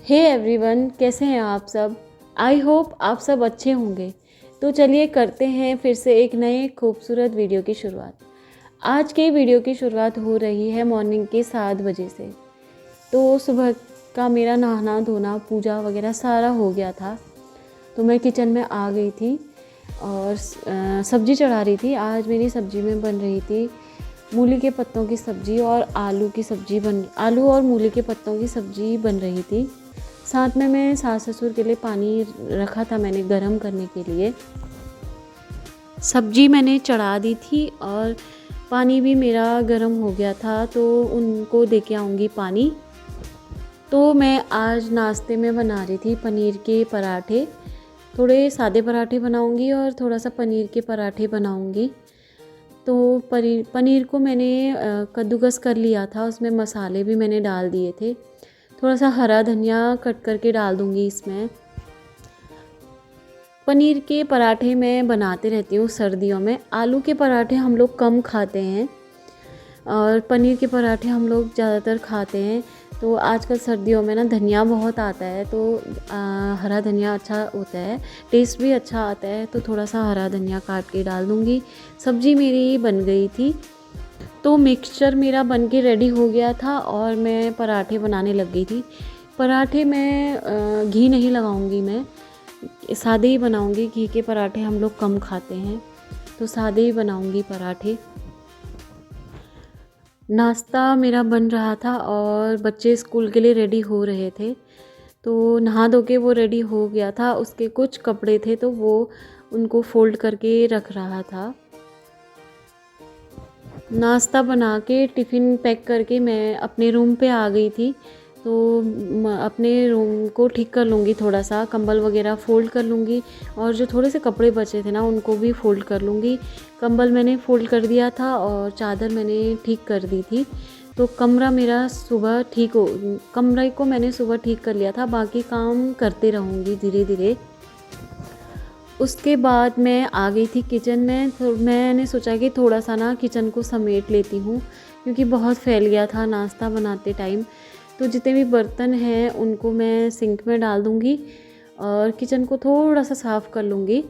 Hey everyone, कैसे हैं आप सब। आई होप आप सब अच्छे होंगे। तो चलिए करते हैं फिर से एक नए खूबसूरत वीडियो की शुरुआत। आज के वीडियो की शुरुआत हो रही है मॉर्निंग के 7 बजे से। तो सुबह का मेरा नहाना धोना पूजा वगैरह सारा हो गया था। तो मैं किचन में आ गई थी और सब्ज़ी चढ़ा रही थी। आज मेरी सब्ज़ी में बन रही थी मूली के पत्तों की सब्ज़ी और आलू और मूली के पत्तों की सब्ज़ी बन रही थी। साथ में मैं सास ससुर के लिए पानी रखा था मैंने गरम करने के लिए। सब्ज़ी मैंने चढ़ा दी थी और पानी भी मेरा गरम हो गया था, तो उनको दे के आऊँगी पानी। तो मैं आज नाश्ते में बना रही थी पनीर के पराठे। थोड़े सादे पराठे बनाऊँगी और थोड़ा सा पनीर के पराठे बनाऊँगी। तो पनीर को मैंने कद्दूकस कर लिया था, उसमें मसाले भी मैंने डाल दिए थे। थोड़ा सा हरा धनिया कट करके डाल दूँगी इसमें। पनीर के पराठे मैं बनाते रहती हूँ सर्दियों में। आलू के पराठे हम लोग कम खाते हैं और पनीर के पराठे हम लोग ज़्यादातर खाते हैं। तो आजकल सर्दियों में ना धनिया बहुत आता है, तो हरा धनिया अच्छा होता है, टेस्ट भी अच्छा आता है। तो थोड़ा सा हरा धनिया काट के डाल दूँगी। सब्ज़ी मेरी बन गई थी, तो मिक्सचर मेरा बन के रेडी हो गया था और मैं पराठे बनाने लग गई थी। पराठे में घी नहीं लगाऊंगी, मैं सादे ही बनाऊंगी। घी के पराठे हम लोग कम खाते हैं, तो सादे ही बनाऊंगी पराठे। नाश्ता मेरा बन रहा था और बच्चे स्कूल के लिए रेडी हो रहे थे। तो नहा धो के वो रेडी हो गया था। उसके कुछ कपड़े थे तो वो उनको फोल्ड करके रख रहा था। नाश्ता बना के टिफ़िन पैक करके मैं अपने रूम पे आ गई थी। तो अपने रूम को ठीक कर लूँगी, थोड़ा सा कंबल वगैरह फ़ोल्ड कर लूँगी और जो थोड़े से कपड़े बचे थे ना उनको भी फ़ोल्ड कर लूँगी। कंबल मैंने फ़ोल्ड कर दिया था और चादर मैंने ठीक कर दी थी। तो कमरे को मैंने सुबह ठीक कर लिया था। बाकी काम करते रहूँगी धीरे धीरे। उसके बाद मैं आ गई थी किचन में। तो मैंने सोचा कि थोड़ा सा ना किचन को समेट लेती हूँ, क्योंकि बहुत फैल गया था नाश्ता बनाते टाइम। तो जितने भी बर्तन हैं उनको मैं सिंक में डाल दूँगी और किचन को थोड़ा सा साफ़ कर लूँगी।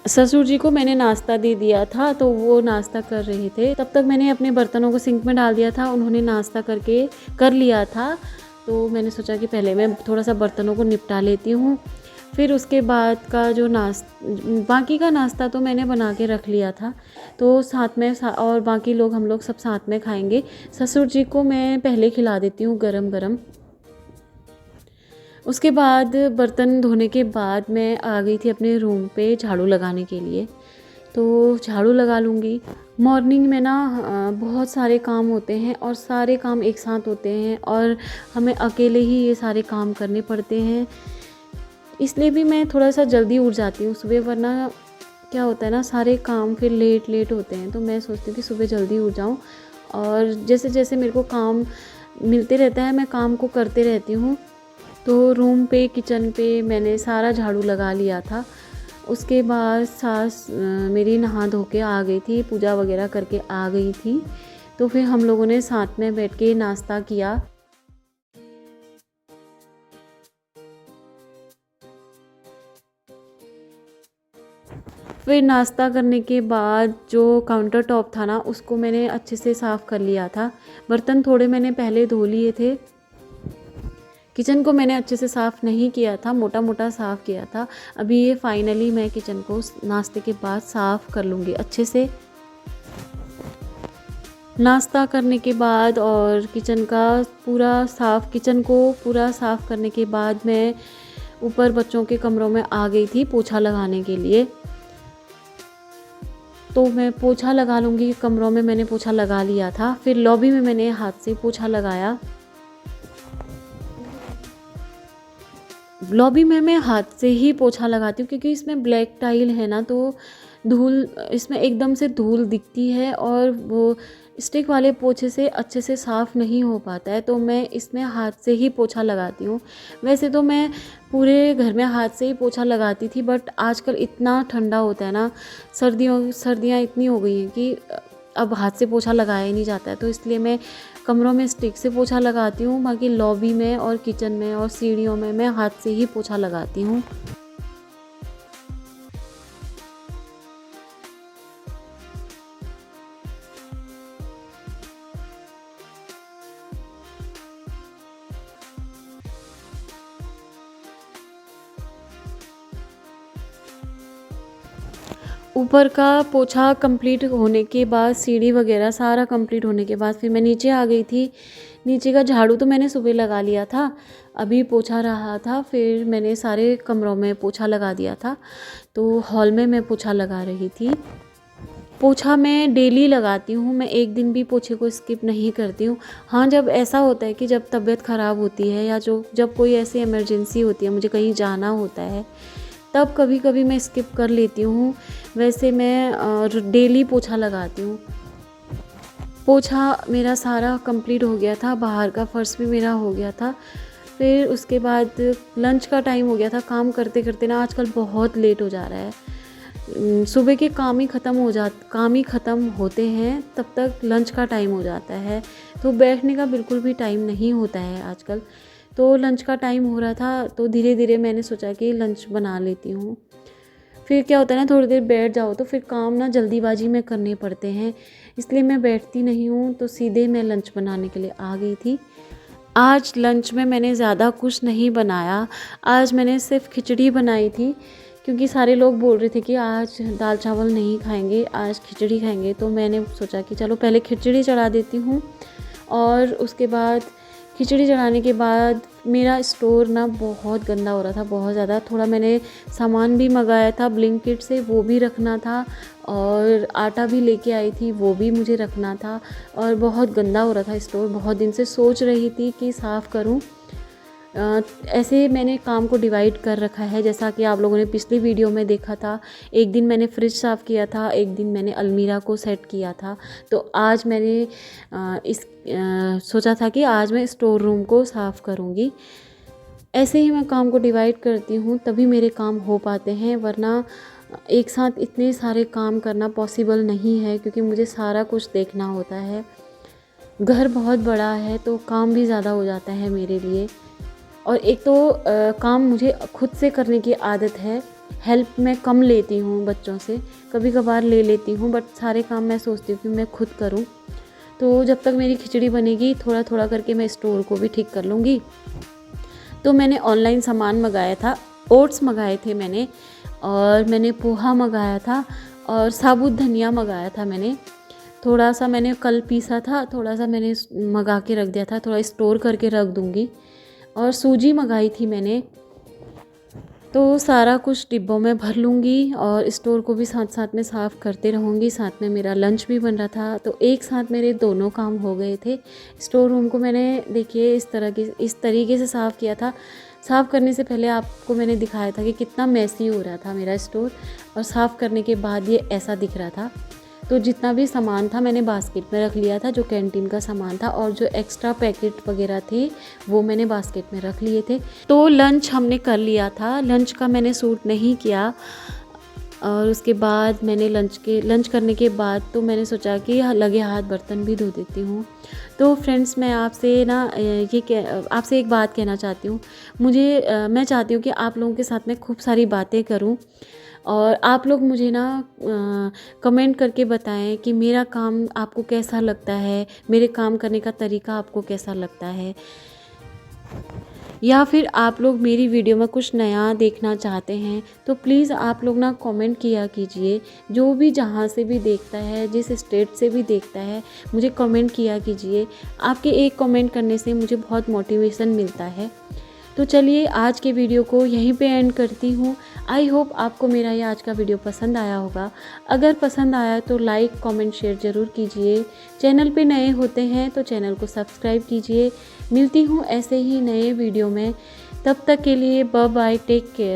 ससुर जी को मैंने नाश्ता दे दिया था, तो वो नाश्ता कर रहे थे। तब तक मैंने अपने बर्तनों को सिंक में डाल दिया था। उन्होंने नाश्ता कर लिया था। तो मैंने सोचा कि पहले मैं थोड़ा सा बर्तनों को निपटा लेती हूँ। फिर उसके बाद का जो बाकी का नाश्ता तो मैंने बना के रख लिया था। तो साथ में और बाकी लोग हम लोग सब साथ में खाएंगे। ससुर जी को मैं पहले खिला देती हूँ गरम गरम। उसके बाद बर्तन धोने के बाद मैं आ गई थी अपने रूम पे झाड़ू लगाने के लिए। तो झाड़ू लगा लूँगी। मॉर्निंग में ना बहुत सारे काम होते हैं और सारे काम एक साथ होते हैं और हमें अकेले ही ये सारे काम करने पड़ते हैं। इसलिए भी मैं थोड़ा सा जल्दी उठ जाती हूँ सुबह, वरना क्या होता है ना सारे काम फिर लेट होते हैं। तो मैं सोचती हूँ कि सुबह जल्दी उठ जाऊँ और जैसे जैसे मेरे को काम मिलते रहता है मैं काम को करते रहती हूँ। तो रूम पे किचन पे मैंने सारा झाड़ू लगा लिया था। उसके बाद सास मेरी नहा धो के आ गई थी, पूजा वगैरह करके आ गई थी। तो फिर हम लोगों ने साथ में बैठ के नाश्ता किया। फिर नाश्ता करने के बाद जो काउंटर टॉप था ना उसको मैंने अच्छे से साफ़ कर लिया था। बर्तन थोड़े मैंने पहले धो लिए थे। किचन को मैंने अच्छे से साफ़ नहीं किया था, मोटा मोटा साफ़ किया था। अभी ये फाइनली मैं किचन को नाश्ते के बाद साफ़ कर लूँगी अच्छे से। नाश्ता करने के बाद और किचन को पूरा साफ़ करने के बाद मैं ऊपर बच्चों के कमरों में आ गई थी पोछा लगाने के लिए। तो मैं पोछा लगा लूँगी। कमरों में मैंने पोछा लगा लिया था। फिर लॉबी में मैंने हाथ से पोछा लगाया। लॉबी में मैं हाथ से ही पोछा लगाती हूँ, क्योंकि इसमें ब्लैक टाइल है ना, तो धूल इसमें एकदम से धूल दिखती है और वो स्टिक वाले पोछे से अच्छे से साफ़ नहीं हो पाता है। तो मैं इसमें हाथ से ही पोछा लगाती हूँ। वैसे तो मैं पूरे घर में हाथ से ही पोछा लगाती थी, बट आजकल इतना ठंडा होता है ना, सर्दियाँ इतनी हो गई हैं कि अब हाथ से पोछा लगाया ही नहीं जाता है। तो इसलिए मैं कमरों में स्टिक से पोछा लगाती हूँ, बाकी लॉबी में और किचन में और सीढ़ियों में मैं हाथ से ही पोछा लगाती हूँ। ऊपर का पोछा कंप्लीट होने के बाद, सीढ़ी वगैरह सारा कंप्लीट होने के बाद फिर मैं नीचे आ गई थी। नीचे का झाड़ू तो मैंने सुबह लगा लिया था, अभी पोछा रहा था, फिर मैंने सारे कमरों में पोछा लगा दिया था। तो हॉल में मैं पोछा लगा रही थी। पोछा मैं डेली लगाती हूँ, मैं एक दिन भी पोछे को स्किप नहीं करती हूँ। हाँ, जब ऐसा होता है कि जब तबीयत ख़राब होती है या जब कोई ऐसी इमरजेंसी होती है, मुझे कहीं जाना होता है, तब कभी कभी मैं स्किप कर लेती हूँ। वैसे मैं डेली पोछा लगाती हूँ। पोछा मेरा सारा कंप्लीट हो गया था, बाहर का फर्श भी मेरा हो गया था। फिर उसके बाद लंच का टाइम हो गया था। काम करते करते ना आजकल बहुत लेट हो जा रहा है। सुबह के काम ही ख़त्म होते हैं, तब तक लंच का टाइम हो जाता है। तो बैठने का बिल्कुल भी टाइम नहीं होता है आजकल। तो लंच का टाइम हो रहा था, तो धीरे धीरे मैंने सोचा कि लंच बना लेती हूँ। फिर क्या होता है ना, थोड़ी देर बैठ जाओ तो फिर काम ना जल्दीबाजी में करने पड़ते हैं, इसलिए मैं बैठती नहीं हूँ। तो सीधे मैं लंच बनाने के लिए आ गई थी। आज लंच में मैंने ज़्यादा कुछ नहीं बनाया। आज मैंने सिर्फ खिचड़ी बनाई थी, क्योंकि सारे लोग बोल रहे थे कि आज दाल चावल नहीं खाएंगे, आज खिचड़ी खाएंगे। तो मैंने सोचा कि चलो पहले खिचड़ी चढ़ा देती हूँ, और उसके बाद खिचड़ी चढ़ाने के बाद मेरा स्टोर ना बहुत गंदा हो रहा था, बहुत ज़्यादा। थोड़ा मैंने सामान भी मंगाया था ब्लिंकिट से, वो भी रखना था, और आटा भी लेके आई थी, वो भी मुझे रखना था। और बहुत गंदा हो रहा था स्टोर। बहुत दिन से सोच रही थी कि साफ़ करूं। ऐसे मैंने काम को डिवाइड कर रखा है, जैसा कि आप लोगों ने पिछली वीडियो में देखा था। एक दिन मैंने फ्रिज साफ़ किया था, एक दिन मैंने अलमीरा को सेट किया था। तो आज मैंने सोचा था कि आज मैं स्टोर रूम को साफ़ करूँगी। ऐसे ही मैं काम को डिवाइड करती हूँ, तभी मेरे काम हो पाते हैं, वरना एक साथ इतने सारे काम करना पॉसिबल नहीं है, क्योंकि मुझे सारा कुछ देखना होता है। घर बहुत बड़ा है, तो काम भी ज़्यादा हो जाता है मेरे लिए। और एक तो काम मुझे खुद से करने की आदत है। हेल्प मैं कम लेती हूँ बच्चों से, कभी कभार ले लेती हूँ, बट सारे काम मैं सोचती हूँ कि मैं खुद करूँ। तो जब तक मेरी खिचड़ी बनेगी, थोड़ा थोड़ा करके मैं स्टोर को भी ठीक कर लूँगी। तो मैंने ऑनलाइन सामान मंगाया था, ओट्स मंगाए थे मैंने, और मैंने पोहा मंगाया था, और साबुत धनिया मंगाया था मैंने। थोड़ा सा मैंने कल पीसा था, थोड़ा सा मैंने मंगा के रख दिया था, थोड़ा स्टोर करके रख दूँगी। और सूजी मंगाई थी मैंने। तो सारा कुछ डिब्बों में भर लूँगी, और स्टोर को भी साथ साथ में साफ़ करते रहूँगी। साथ में मेरा लंच भी बन रहा था, तो एक साथ मेरे दोनों काम हो गए थे। स्टोर रूम को मैंने देखिए इस तरीके से साफ़ किया था। साफ़ करने से पहले आपको मैंने दिखाया था कि कितना मैसी हो रहा था मेरा स्टोर, और साफ़ करने के बाद ये ऐसा दिख रहा था। तो जितना भी सामान था मैंने बास्केट में रख लिया था, जो कैंटीन का सामान था, और जो एक्स्ट्रा पैकेट वगैरह थे वो मैंने बास्केट में रख लिए थे। तो लंच हमने कर लिया था, लंच का मैंने शूट नहीं किया। और उसके बाद मैंने लंच करने के बाद तो मैंने सोचा कि लगे हाथ बर्तन भी धो देती हूँ। तो फ्रेंड्स, मैं आपसे आपसे एक बात कहना चाहती हूँ। मैं चाहती हूँ कि आप लोगों के साथ में खूब सारी बातें करूँ, और आप लोग मुझे ना कमेंट करके बताएं कि मेरा काम आपको कैसा लगता है, मेरे काम करने का तरीका आपको कैसा लगता है, या फिर आप लोग मेरी वीडियो में कुछ नया देखना चाहते हैं। तो प्लीज़ आप लोग ना कमेंट किया कीजिए। जो भी जहाँ से भी देखता है, जिस स्टेट से भी देखता है, मुझे कमेंट किया कीजिए। आपके एक कमेंट करने से मुझे बहुत मोटिवेशन मिलता है। तो चलिए आज के वीडियो को यहीं पे एंड करती हूँ। आई होप आपको मेरा ये आज का वीडियो पसंद आया होगा। अगर पसंद आया तो लाइक कमेंट शेयर ज़रूर कीजिए। चैनल पे नए होते हैं तो चैनल को सब्सक्राइब कीजिए। मिलती हूँ ऐसे ही नए वीडियो में। तब तक के लिए बाय बाय, टेक केयर।